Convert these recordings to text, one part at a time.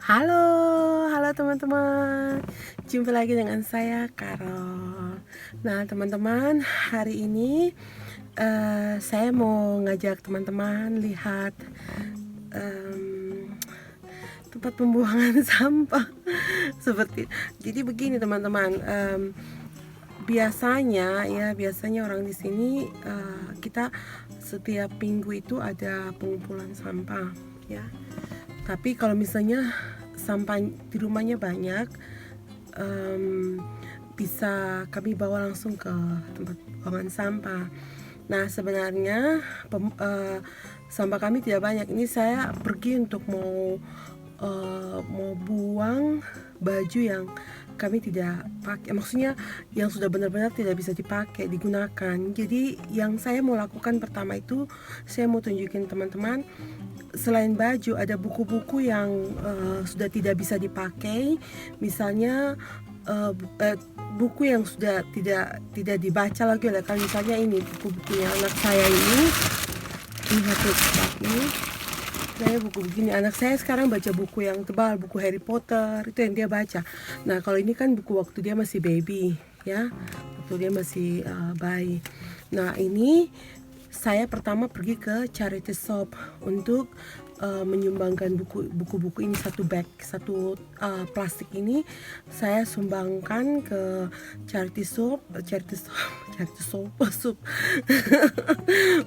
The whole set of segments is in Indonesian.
Halo, halo teman-teman. Jumpa lagi dengan saya Carol. Nah, teman-teman, hari ini saya mau ngajak teman-teman lihat tempat pembuangan sampah. Jadi begini teman-teman. Biasanya orang di sini kita setiap minggu itu ada pengumpulan sampah, ya. Tapi kalau misalnya sampah di rumahnya banyak, bisa kami bawa langsung ke tempat pembuangan sampah. Nah, sebenarnya sampah kami tidak banyak. Ini saya pergi untuk mau buang baju yang kami tidak pakai, maksudnya yang sudah benar-benar tidak bisa digunakan. Jadi yang saya mau lakukan pertama itu, saya mau tunjukin teman-teman, selain baju ada buku-buku yang sudah tidak bisa dipakai. Misalnya buku yang sudah tidak dibaca lagi oleh kalian. Misalnya ini buku-bukunya anak saya ini. Lihat ini. Saya buku begini, anak saya sekarang baca buku yang tebal, buku Harry Potter, itu yang dia baca. Nah, kalau ini kan buku waktu dia masih baby, ya, waktu dia masih bayi. Nah, ini saya pertama pergi ke charity shop untuk menyumbangkan buku-buku ini, satu plastik ini saya sumbangkan ke charity shop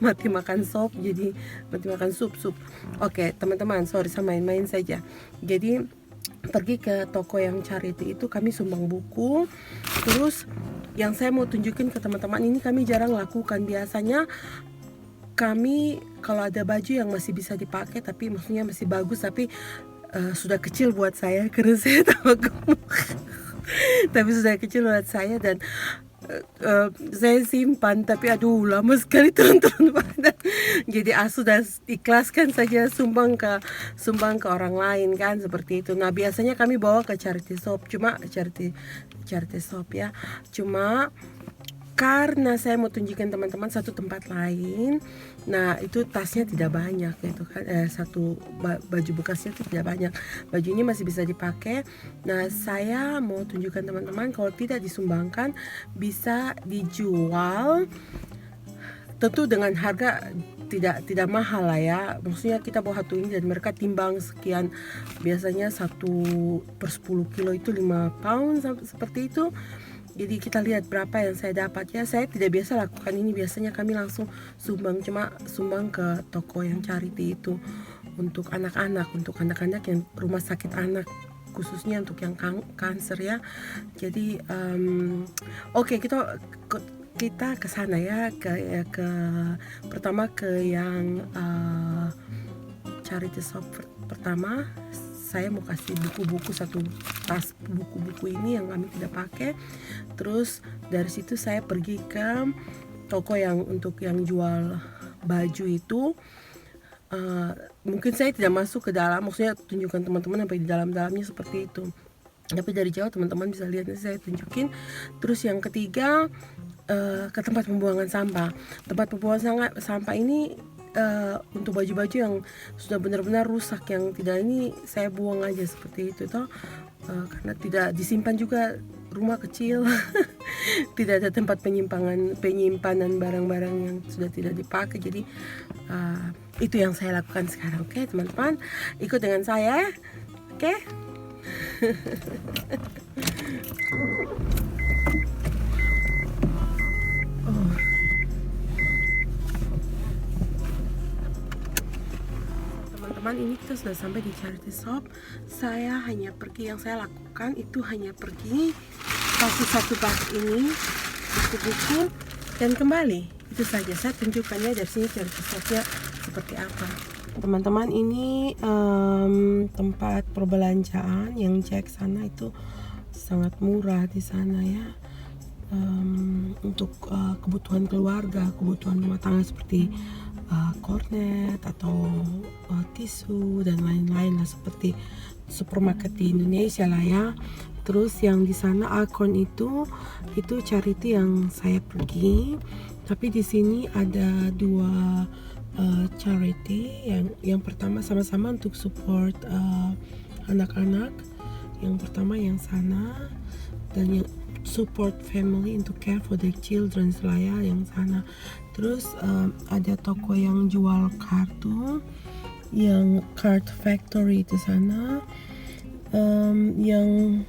mati makan sup. Oke, teman-teman, sorry, saya main-main saja. Jadi pergi ke toko yang charity itu, kami sumbang buku. Terus yang saya mau tunjukin ke teman-teman, ini kami jarang lakukan. Biasanya kami kalau ada baju yang masih bisa dipakai, tapi maksudnya masih bagus, tapi sudah kecil buat saya karena saya tambah gemuk. Tapi sudah kecil buat saya dan saya simpan, tapi aduh lama sekali teman-teman. Jadi sudah ikhlaskan saja, sumbang ke orang lain kan, seperti itu. Nah, biasanya kami bawa ke charity shop, cuma charity shop ya. Cuma karena saya mau tunjukkan teman-teman satu tempat lain. Nah, itu tasnya tidak banyak gitu kan, satu baju bekasnya itu tidak banyak, bajunya masih bisa dipakai. Nah, saya mau tunjukkan teman-teman, kalau tidak disumbangkan bisa dijual, tentu dengan harga tidak mahal lah ya. Maksudnya kita bawa satu ini dan mereka timbang sekian, biasanya 1/10 kilo itu 5 pound seperti itu. Jadi kita lihat berapa yang saya dapat ya. Saya tidak biasa lakukan ini, biasanya kami langsung sumbang ke toko yang charity itu untuk anak-anak yang rumah sakit anak, khususnya untuk yang kanker ya. Jadi oke, kita ke sana ya, ke pertama ke yang charity shop pertama. Saya mau kasih buku-buku, satu tas buku-buku ini yang kami tidak pakai. Terus dari situ saya pergi ke toko yang untuk yang jual baju itu. Mungkin saya tidak masuk ke dalam, maksudnya tunjukkan teman-teman sampai di dalam-dalamnya seperti itu, tapi dari jauh teman-teman bisa lihat, saya tunjukin. Terus yang ketiga ke tempat pembuangan sampah. Tempat pembuangan sampah ini untuk baju-baju yang sudah benar-benar rusak, yang tidak ini saya buang aja seperti itu toh, karena tidak disimpan juga, rumah kecil. Tidak ada tempat penyimpanan barang-barang yang sudah tidak dipakai. Jadi itu yang saya lakukan sekarang. Oke, teman-teman, ikut dengan saya. Oke. Teman-teman, ini kita sudah sampai di charity shop. Saya hanya pergi, yang saya lakukan itu hanya pergi satu bak ini, buku-buku, dan kembali. Itu saja, saya tunjukkannya dari sini charity shopnya seperti apa. Teman-teman, ini tempat perbelanjaan yang cek sana itu sangat murah di sana ya. Untuk kebutuhan keluarga, kebutuhan rumah tangga seperti kornet atau tisu dan lain-lain lah, seperti supermarket di Indonesia lah ya. Terus yang di sana Alcon itu charity yang saya pergi. Tapi di sini ada dua charity. Yang pertama sama-sama untuk support anak-anak. Yang pertama yang sana, dan yang support family untuk care for the children lah ya, yang sana. Terus ada toko yang jual kartu, yang card factory itu sana. Yang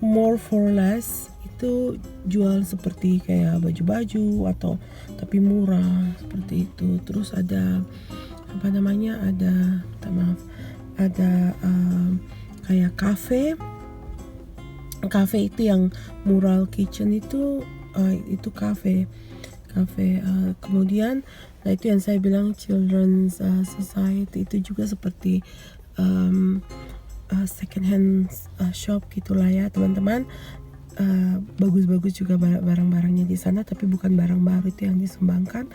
more for less itu jual seperti kayak baju-baju atau tapi murah seperti itu. Terus ada apa namanya, ada kayak cafe itu yang mural kitchen itu cafe. Kemudian nah itu yang saya bilang children's society itu juga seperti second hand shop gitulah ya teman-teman. Bagus-bagus juga barang-barangnya di sana, tapi bukan barang baru itu yang disumbangkan.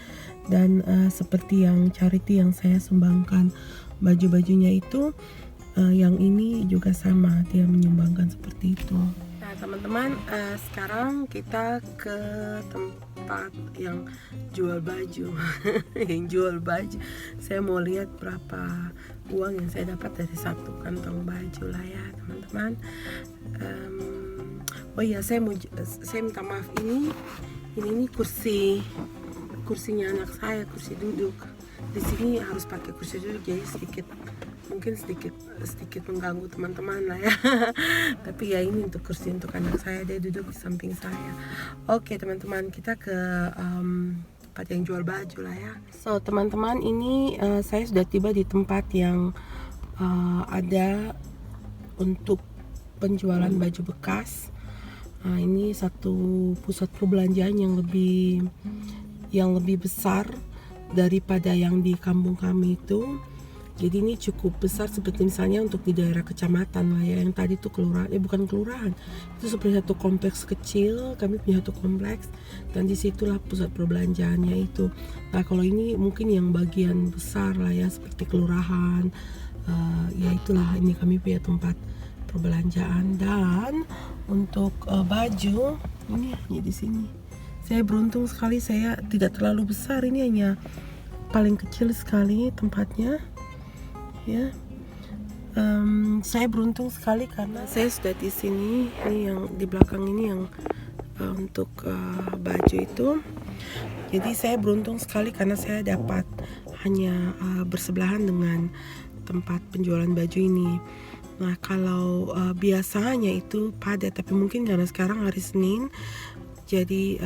Dan seperti yang charity yang saya sumbangkan baju-bajunya itu, yang ini juga sama, dia menyumbangkan seperti itu. Nah teman-teman, sekarang kita ke tempat yang jual baju. Yang jual baju, saya mau lihat berapa uang yang saya dapat dari satu kantong baju lah ya teman-teman. Oh iya, saya minta maaf, ini kursinya anak saya, kursi duduk. Di sini harus pakai kursi duduk, jadi mungkin sedikit mengganggu teman-teman lah ya. Tapi ya ini untuk kursi untuk anak saya, dia duduk di samping saya. Oke teman-teman, kita ke tempat yang jual baju lah ya. So teman-teman, ini saya sudah tiba di tempat yang ada untuk penjualan baju bekas. Nah, ini satu pusat perbelanjaan yang lebih besar daripada yang di kampung kami itu. Jadi ini cukup besar, seperti misalnya untuk di daerah kecamatan lah ya. Yang tadi tuh kelurahan, bukan kelurahan, itu seperti satu kompleks kecil. Kami punya satu kompleks, dan disitulah pusat perbelanjaannya itu. Nah kalau ini mungkin yang bagian besar lah ya, seperti kelurahan. Ya itulah, ini kami punya tempat perbelanjaan. Dan untuk baju ini hanya di sini. Saya beruntung sekali, saya tidak terlalu besar, ini hanya paling kecil sekali tempatnya ya. Saya beruntung sekali karena saya sudah di sini. Ini yang di belakang ini yang untuk baju itu. Jadi saya beruntung sekali karena saya dapat hanya bersebelahan dengan tempat penjualan baju ini. Nah kalau biasanya itu padat, tapi mungkin karena sekarang hari Senin, jadi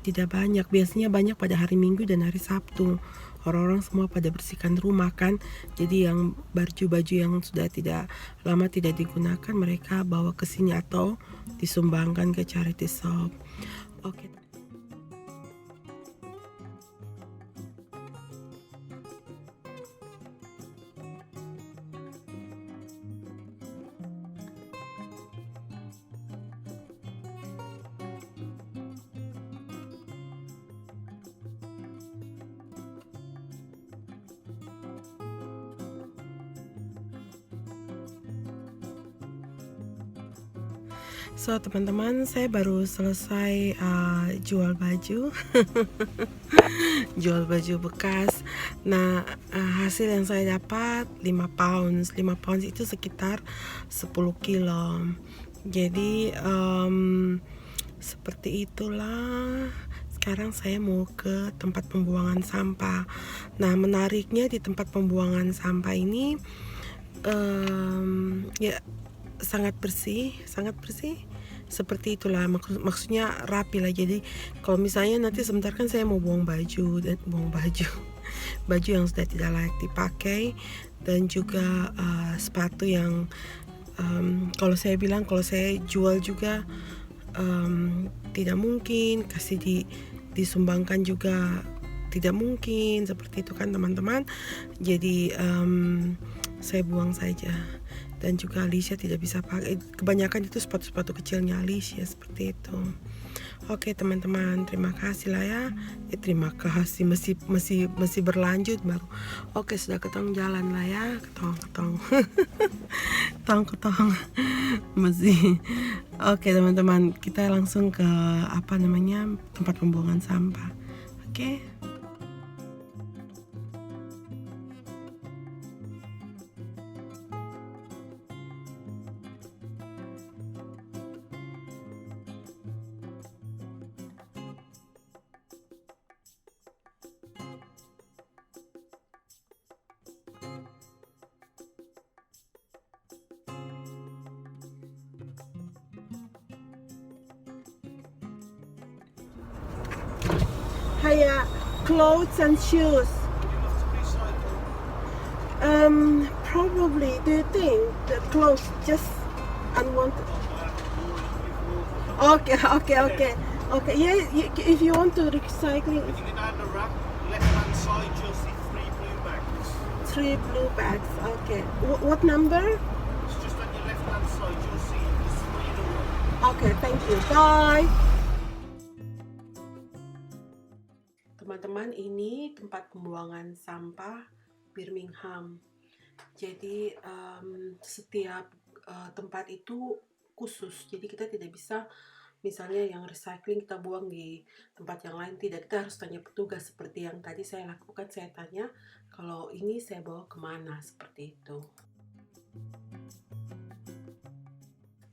tidak banyak. Biasanya banyak pada hari Minggu dan hari Sabtu. Orang-orang semua pada bersihkan rumah kan. Jadi yang baju-baju yang sudah lama tidak digunakan, mereka bawa ke sini atau disumbangkan ke charity shop. Oke. So teman-teman, saya baru selesai jual baju. Jual baju bekas. Nah hasil yang saya dapat 5 pounds. 5 pounds itu sekitar 10 kilo. Jadi seperti itulah. Sekarang saya mau ke tempat pembuangan sampah. Nah menariknya di tempat pembuangan sampah ini ya sangat bersih, seperti itulah. Maksudnya rapi lah. Jadi kalau misalnya nanti sebentar kan saya mau buang baju baju yang sudah tidak layak dipakai, dan juga sepatu yang kalau saya jual juga tidak mungkin, kasih disumbangkan juga tidak mungkin, seperti itu kan teman-teman. Jadi saya buang saja. Dan juga Alicia tidak bisa pakai, kebanyakan itu sepatu-sepatu kecilnya Alicia, seperti itu. Oke teman-teman, terima kasih lah ya. Terima kasih, masih berlanjut baru. Oke, sudah ketong jalan lah ya, ketong masih. Oke teman-teman, kita langsung ke tempat pembuangan sampah. Oke. kayak clothes and shoes. Probably. Do you think the clothes just unwanted? Okay. Yeah, if you want to recycling. If you go down the ramp, left-hand side, you'll see 3 blue bags. 3 blue bags. Okay. What number? It's just on your left-hand side, you'll see there's 3 in a row. Okay, thank you. Bye. Teman-teman, ini tempat pembuangan sampah Birmingham. Jadi setiap tempat itu khusus. Jadi kita tidak bisa misalnya yang recycling kita buang di tempat yang lain, tidak. Kita harus tanya petugas seperti yang tadi saya lakukan. Saya tanya kalau ini saya bawa kemana, seperti itu.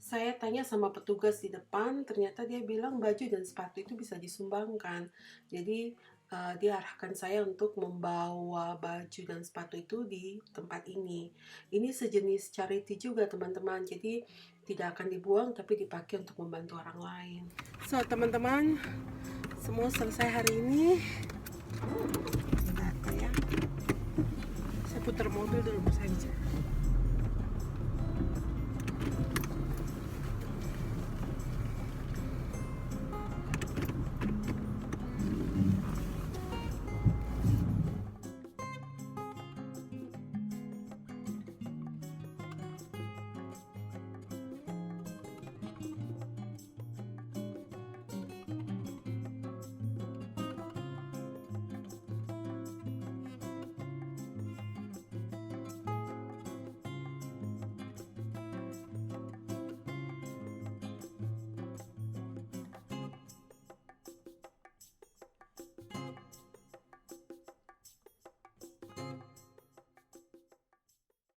Saya tanya sama petugas di depan, ternyata dia bilang baju dan sepatu itu bisa disumbangkan. Jadi dia arahkan saya untuk membawa baju dan sepatu itu di tempat ini. Ini sejenis charity juga teman-teman, jadi tidak akan dibuang tapi dipakai untuk membantu orang lain. So teman-teman, semua selesai hari ini. Bentar ya, saya putar mobil dulu saya bicara.